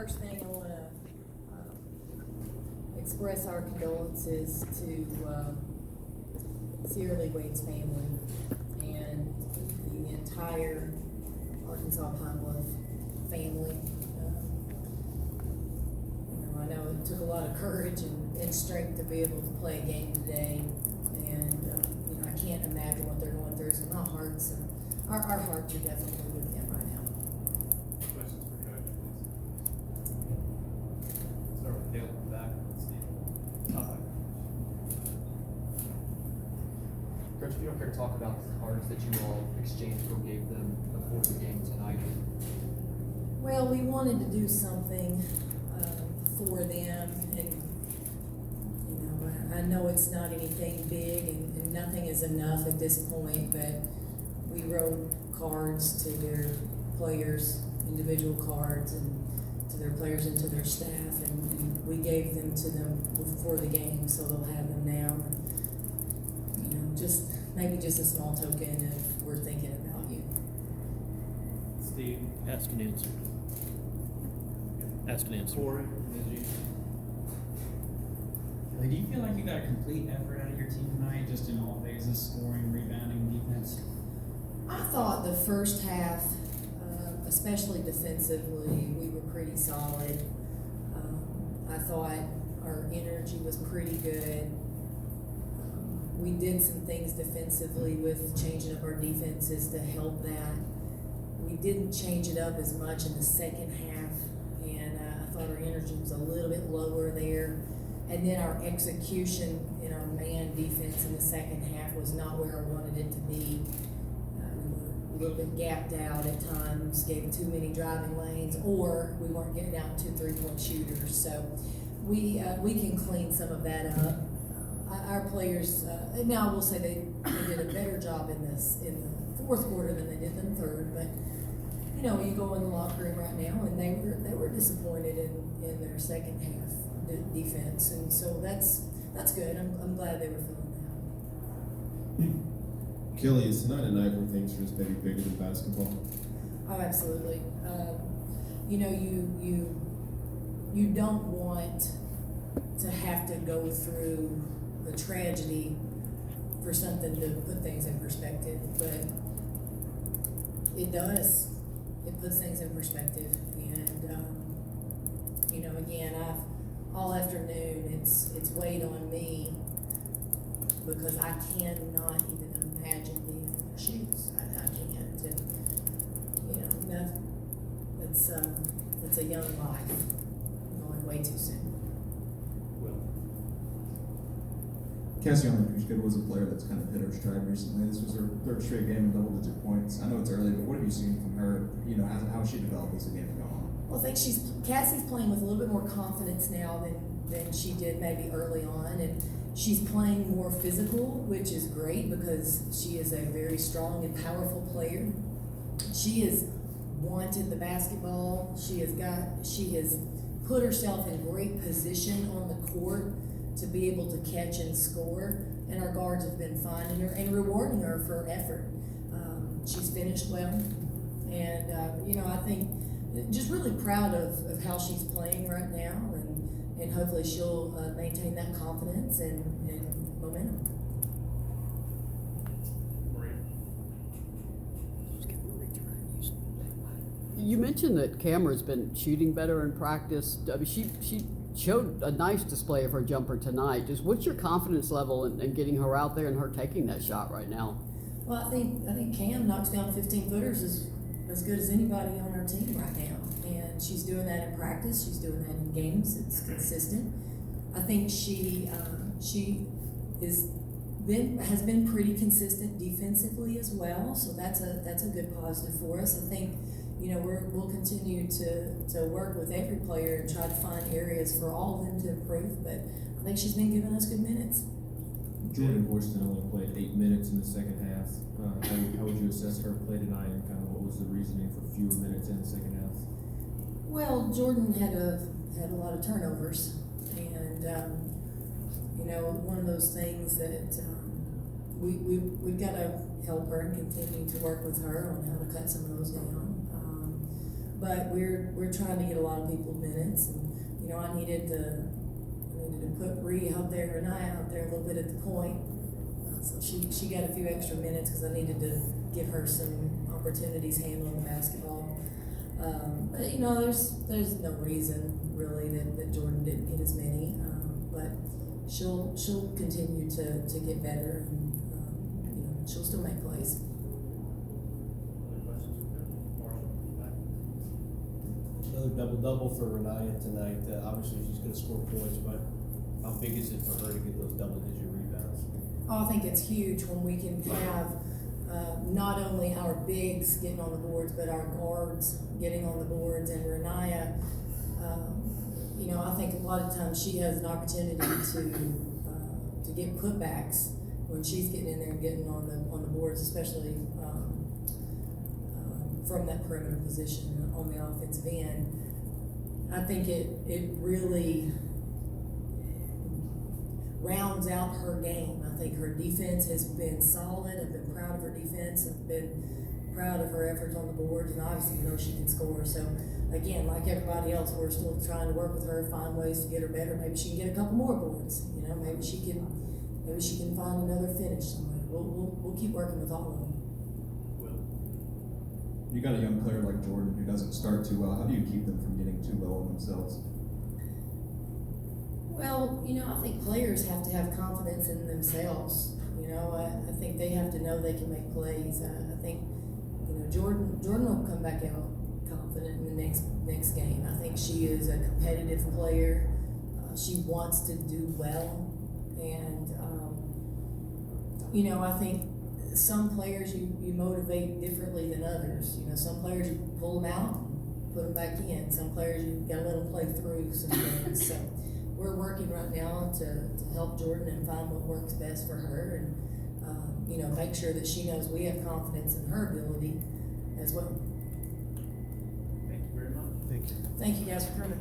first thing I want to express our condolences to Sierra Lee Wade's family and the entire Arkansas-Pine Bluff family. I know it took a lot of courage and strength to be able to play a game today, and I can't imagine what they're going through. So my hearts, our hearts are definitely with them right now. Questions for Coach, please? Start with Caleb in the back, Steve. Coach, if you don't care to talk about the cards that you all exchanged or gave them before the game tonight. Well, we wanted to do something for them, and I know it's not anything big, and nothing is enough at this point, but we wrote cards to their players, individual cards, and to their players and to their staff, and we gave them to them before the game, so they'll have them now. Maybe just a small token of we're thinking about you. Steve. Ask and answer. Ask and answer. Corey, Minji. Do you feel like you got a complete effort out of your team tonight, just in all phases, scoring, rebounding, defense? I thought the first half, especially defensively, we were pretty solid. I thought our energy was pretty good. We did some things defensively with changing up our defenses to help that. We didn't change it up as much in the second half, and I thought our energy was a little bit lower there. And then our execution in our man defense in the second half was not where I wanted it to be. We were a little bit gapped out at times, gave too many driving lanes, or we weren't getting out 2 3-point shooters. So we can clean some of that up. Our players, now I will say they did a better job in the fourth quarter than they did in the third, but you go in the locker room right now and they were disappointed in their second half defense, and so that's good. I'm glad they were feeling that. Kellie, is tonight a night where things are just maybe bigger than basketball? Oh, absolutely. You don't want to have to go through the tragedy for something to put things in perspective, but it does. It puts things in perspective, and again, all afternoon it's weighed on me because I cannot even imagine being in their shoes. I can't. It's a young life going way too soon. Cassiana Kushkid was a player that's kind of hit her stride recently. This was her third straight game in double-digit points. I know it's early, but what have you seen from her? How she developed as the game went on? Well, I think Cassie's playing with a little bit more confidence now than she did maybe early on, and she's playing more physical, which is great because she is a very strong and powerful player. She has wanted the basketball. She has put herself in great position on the court to be able to catch and score, and our guards have been finding her and rewarding her for effort. She's finished well, and I think just really proud of how she's playing right now, and hopefully she'll maintain that confidence and momentum. You mentioned that Cameron's been shooting better in practice. I mean, she showed a nice display of her jumper tonight. Just what's your confidence level in getting her out there and her taking that shot right now? Well, I think Cam knocks down 15-footers as good as anybody on our team right now, and she's doing that in practice. She's doing that in games. It's consistent. I think she has been pretty consistent defensively as well. So that's a good positive for us. I think we'll continue to work with every player and try to find areas for all of them to improve. But I think she's been giving us good minutes. Jordan Borston only played 8 minutes in the second half. How would you assess her play tonight, and kind of what was the reasoning for fewer minutes in the second half? Well, Jordan had a lot of turnovers, and one of those things that we've got to help her and continue to work with her on how to cut some of those down. but we're trying to get a lot of people minutes, and you know I needed to put Ree out there and I out there a little bit at the point, so she got a few extra minutes because I needed to give her some opportunities handling the basketball. But you know there's no reason really that Jordan didn't get as many, but she'll continue to get better, and you know she'll still make plays. Other questions for Coach? Marshall, back. Another double-double for Renaya tonight. Obviously, she's going to score points, but how big is it for her to get those double-digit rebounds? Oh, I think it's huge when we can have not only our bigs getting on the boards, but our guards getting on the boards. And Renaya, you know, I think a lot of times she has an opportunity to get putbacks when she's getting in there and getting on the boards, especially from that perimeter position on the offensive end. I think it really rounds out her game. I think her defense has been solid. I've been proud of her defense. I've been proud of her efforts on the boards, and obviously we know she can score. So again, like everybody else, we're still trying to work with her, find ways to get her better. Maybe she can get a couple more boards. You know, maybe she can find another finish somewhere. We'll keep working with all of them. You got a young player like Jordan who doesn't start too well. How do you keep them from getting too low on themselves? Well, you know, I think players have to have confidence in themselves. You know, I think they have to know they can make plays. I think, you know, Jordan will come back out confident in the next game. I think she is a competitive player. She wants to do well, and you know, I think some players you motivate differently than others. You know, some players you pull them out, put them back in. Some players you gotta let them play through some things. So we're working right now to help Jordan and find what works best for her, and you know, make sure that she knows we have confidence in her ability as well. Thank you very much. Thank you. Thank you guys for coming.